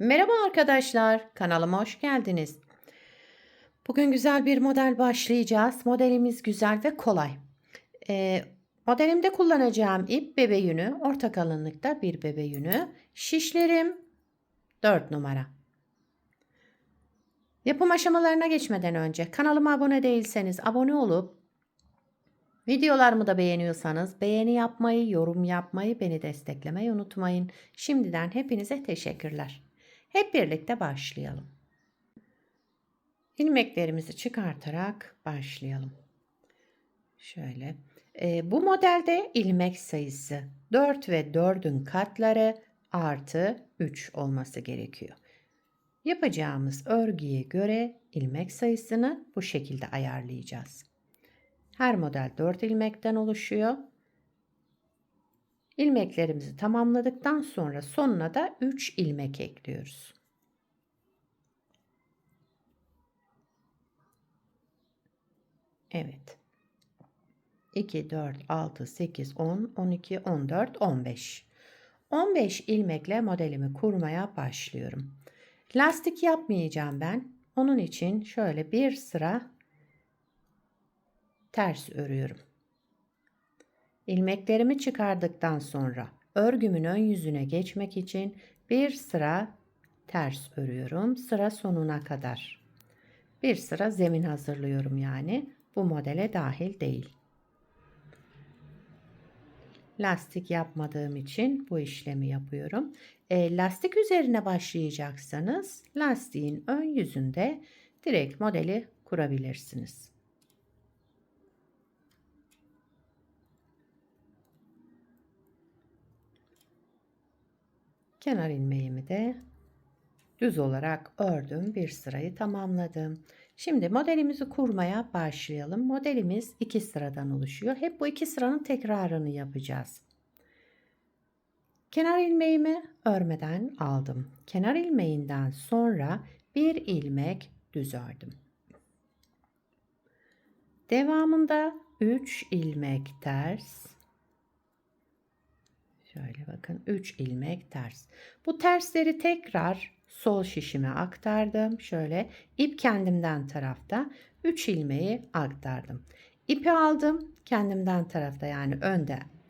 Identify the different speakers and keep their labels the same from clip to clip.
Speaker 1: Merhaba arkadaşlar, kanalıma hoş geldiniz. Bugün güzel bir model başlayacağız. Modelimiz güzel ve kolay. Ee, Modelimde kullanacağım ip bebe yünü, orta kalınlıkta bir bebe yünü. Şişlerim 4 numara. Yapım aşamalarına geçmeden önce kanalıma abone değilseniz abone olup videolarımı da beğeniyorsanız beğeni yapmayı, yorum yapmayı, beni desteklemeyi unutmayın. Şimdiden hepinize teşekkürler. Hep birlikte başlayalım. İlmeklerimizi çıkartarak başlayalım. Şöyle. Bu modelde ilmek sayısı 4 ve 4'ün katları artı 3 olması gerekiyor. Yapacağımız örgüye göre ilmek sayısını bu şekilde ayarlayacağız. Her model 4 ilmekten oluşuyor. İlmeklerimizi tamamladıktan sonra sonuna da 3 ilmek ekliyoruz. Evet. 2, 4, 6, 8, 10, 12, 14, 15. 15 ilmekle modelimi kurmaya başlıyorum. Lastik yapmayacağım ben. Onun için şöyle bir sıra ters örüyorum. İlmeklerimi çıkardıktan sonra örgümün ön yüzüne geçmek için bir sıra ters örüyorum. Sıra sonuna kadar. Bir sıra zemin hazırlıyorum yani. Bu modele dahil değil. Lastik yapmadığım için bu işlemi yapıyorum. Lastik üzerine başlayacaksanız lastiğin ön yüzünde direkt modeli kurabilirsiniz. Kenar ilmeğimi de düz olarak ördüm. Bir sırayı tamamladım. Şimdi modelimizi kurmaya başlayalım. Modelimiz 2 sıradan oluşuyor. Hep bu 2 sıranın tekrarını yapacağız. Kenar ilmeğimi örmeden aldım. Kenar ilmeğinden sonra bir ilmek düz ördüm. Devamında 3 ilmek ters. Şöyle bakın 3 ilmek ters. Bu tersleri tekrar sol şişime aktardım. Şöyle ip kendimden tarafta 3 ilmeği aktardım. İpi aldım kendimden tarafta yani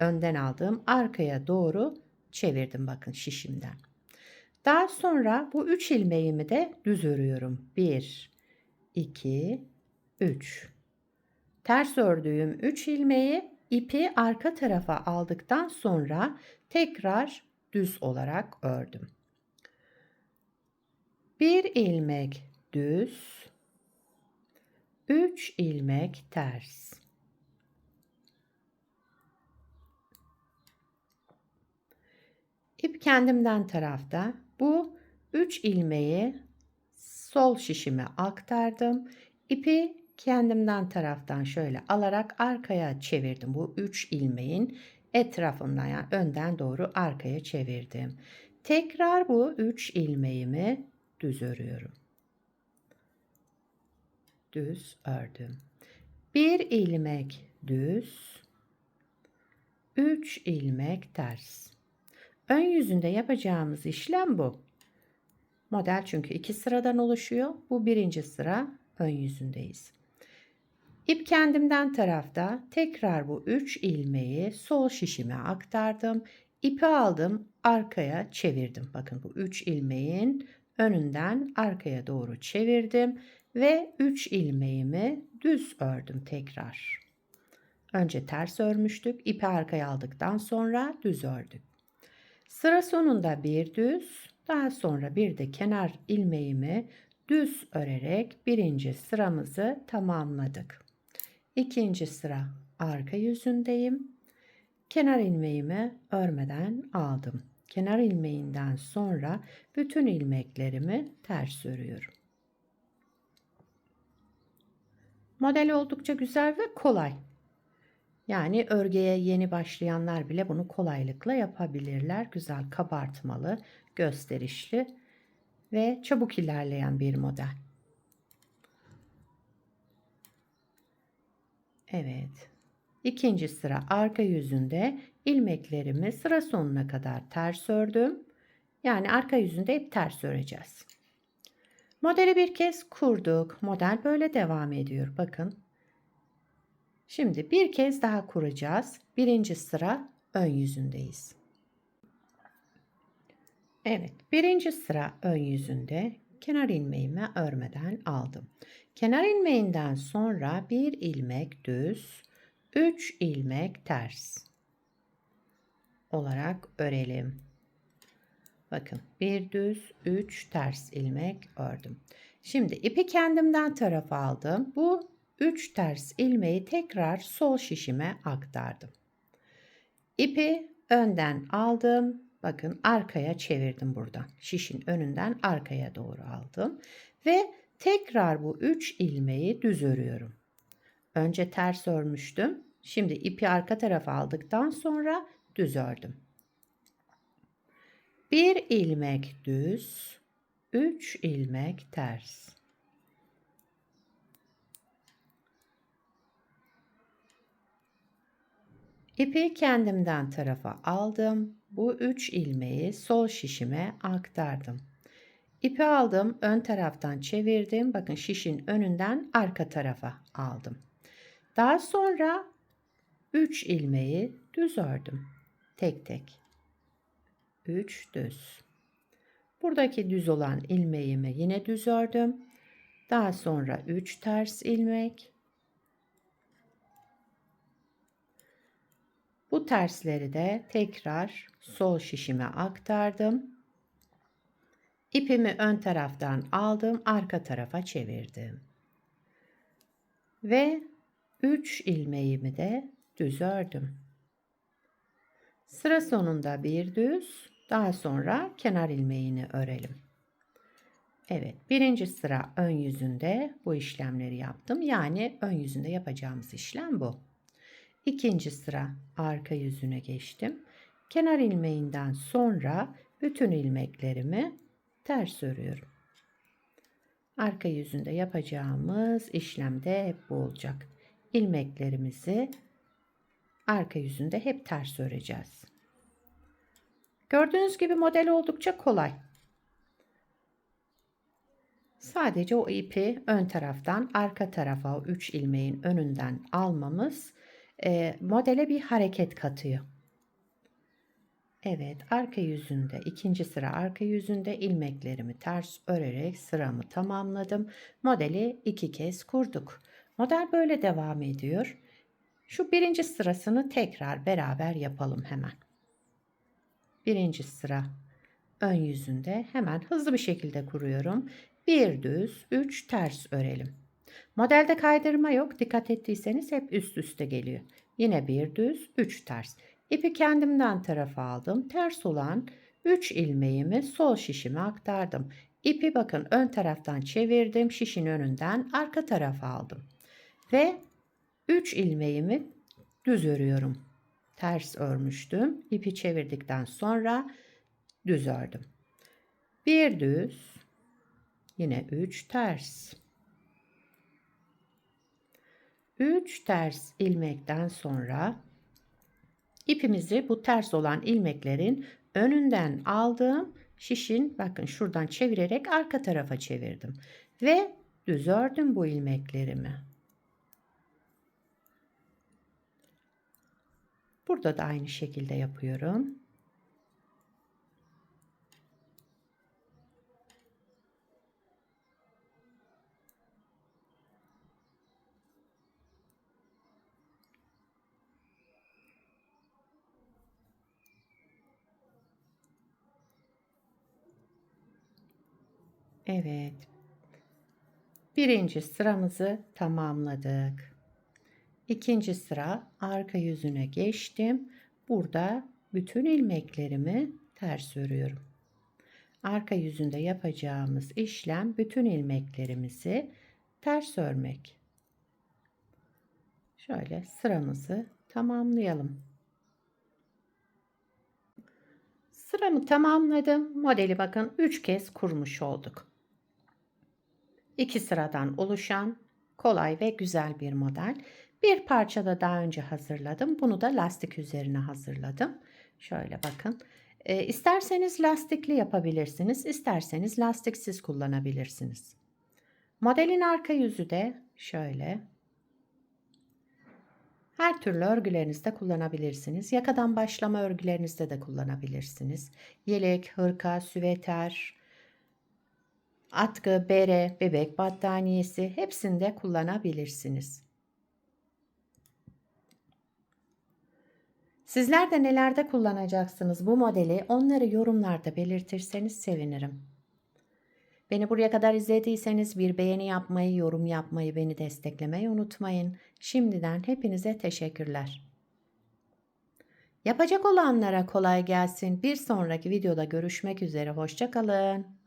Speaker 1: önden aldığım arkaya doğru çevirdim bakın şişimden. Daha sonra bu 3 ilmeğimi de düz örüyorum. 1 2 3. Ters ördüğüm 3 ilmeği ipi arka tarafa aldıktan sonra tekrar düz olarak ördüm. Bir ilmek düz, 3 ilmek ters. İp kendimden tarafta. Bu 3 ilmeği sol şişime aktardım. İpi kendimden taraftan şöyle alarak arkaya çevirdim. Bu 3 ilmeğin etrafından yani önden doğru arkaya çevirdim. Tekrar bu 3 ilmeğimi düz örüyorum. Düz ördüm. Bir ilmek düz, 3 ilmek ters. Ön yüzünde yapacağımız işlem bu. Model çünkü 2 sıradan oluşuyor. Bu birinci sıra ön yüzündeyiz. İp kendimden tarafta tekrar bu 3 ilmeği sol şişime aktardım. İpi aldım arkaya çevirdim. Bakın bu 3 ilmeğin önünden arkaya doğru çevirdim ve 3 ilmeğimi düz ördüm tekrar. Önce ters örmüştük. İpi arkaya aldıktan sonra düz ördük. Sıra sonunda bir düz, daha sonra bir de kenar ilmeğimi düz örerek birinci sıramızı tamamladık. İkinci sıra arka yüzündeyim. Kenar ilmeğimi örmeden aldım. Kenar ilmeğinden sonra bütün ilmeklerimi ters örüyorum. Model oldukça güzel ve kolay. Yani örgüye yeni başlayanlar bile bunu kolaylıkla yapabilirler. Güzel kabartmalı, gösterişli ve çabuk ilerleyen bir model. Evet. İkinci sıra arka yüzünde ilmeklerimi sıra sonuna kadar ters ördüm. Yani arka yüzünde hep ters öreceğiz. Modeli bir kez kurduk. Model böyle devam ediyor. Bakın. Şimdi bir kez daha kuracağız. Birinci sıra ön yüzündeyiz. Evet, birinci sıra ön yüzünde kenar ilmeğimi örmeden aldım. Kenar ilmeğinden sonra bir ilmek düz, 3 ilmek ters olarak örelim. Bakın, bir düz, 3 ters ilmek ördüm. Şimdi ipi kendimden tarafa aldım. Bu 3 ters ilmeği tekrar sol şişime aktardım. İpi önden aldım. Bakın arkaya çevirdim buradan. Şişin önünden arkaya doğru aldım. Ve tekrar bu 3 ilmeği düz örüyorum. Önce ters örmüştüm. Şimdi ipi arka tarafa aldıktan sonra düz ördüm. Bir ilmek düz, 3 ilmek ters. İpi kendimden tarafa aldım. Bu 3 ilmeği sol şişime aktardım. İpi aldım, ön taraftan çevirdim. Bakın şişin önünden arka tarafa aldım. Daha sonra 3 ilmeği düz ördüm. Tek tek. 3 düz. Buradaki düz olan ilmeğimi yine düz ördüm. Daha sonra 3 ters ilmek. Bu tersleri de tekrar sol şişime aktardım. İpimi ön taraftan aldım, arka tarafa çevirdim. Ve 3 ilmeğimi de düz ördüm. Sıra sonunda bir düz, daha sonra kenar ilmeğini örelim. Evet, birinci sıra ön yüzünde bu işlemleri yaptım. Yani ön yüzünde yapacağımız işlem bu. İkinci sıra arka yüzüne geçtim. Kenar ilmeğinden sonra bütün ilmeklerimi ters örüyorum. Arka yüzünde yapacağımız işlem de hep bu olacak. İlmeklerimizi arka yüzünde hep ters öreceğiz. Gördüğünüz gibi model oldukça kolay. Sadece o ipi ön taraftan arka tarafa o 3 ilmeğin önünden almamız modele bir hareket katıyor. Evet, arka yüzünde ikinci sıra arka yüzünde ilmeklerimi ters örerek sıramı tamamladım. Modeli 2 kez kurduk. Model böyle devam ediyor. Şu birinci sırasını tekrar beraber yapalım hemen. Birinci sıra ön yüzünde hemen hızlı bir şekilde kuruyorum. Bir düz, 3 ters örelim. Modelde kaydırma yok. Dikkat ettiyseniz hep üst üste geliyor. Yine bir düz, 3 ters. İpi kendimden tarafa aldım. Ters olan 3 ilmeğimi sol şişime aktardım. İpi bakın ön taraftan çevirdim. Şişin önünden arka tarafa aldım. Ve 3 ilmeğimi düz örüyorum. Ters örmüştüm. İpi çevirdikten sonra düz ördüm. Bir düz, yine 3 ters. 3 ters ilmekten sonra ipimizi bu ters olan ilmeklerin önünden aldım. Şişin bakın şuradan çevirerek arka tarafa çevirdim. Ve düz ördüm bu ilmeklerimi. Burada da aynı şekilde yapıyorum. Evet. Birinci sıramızı tamamladık. İkinci sıra arka yüzüne geçtim. Burada bütün ilmeklerimi ters örüyorum. Arka yüzünde yapacağımız işlem bütün ilmeklerimizi ters örmek. Şöyle sıramızı tamamlayalım. Sıramı tamamladım. Modeli bakın 3 kez kurmuş olduk. 2 sıradan oluşan kolay ve güzel bir model. Bir parça da daha önce hazırladım. Bunu da lastik üzerine hazırladım. Şöyle bakın. İsterseniz lastikli yapabilirsiniz, isterseniz lastiksiz kullanabilirsiniz. Modelin arka yüzü de şöyle. Her türlü örgülerinizde kullanabilirsiniz. Yakadan başlama örgülerinizde de kullanabilirsiniz. Yelek, hırka, süveter, atkı, bere, bebek battaniyesi hepsinde kullanabilirsiniz. Sizler de nelerde kullanacaksınız bu modeli? Onları yorumlarda belirtirseniz sevinirim. Beni buraya kadar izlediyseniz bir beğeni yapmayı, yorum yapmayı, beni desteklemeyi unutmayın. Şimdiden hepinize teşekkürler. Yapacak olanlara kolay gelsin. Bir sonraki videoda görüşmek üzere. Hoşça kalın.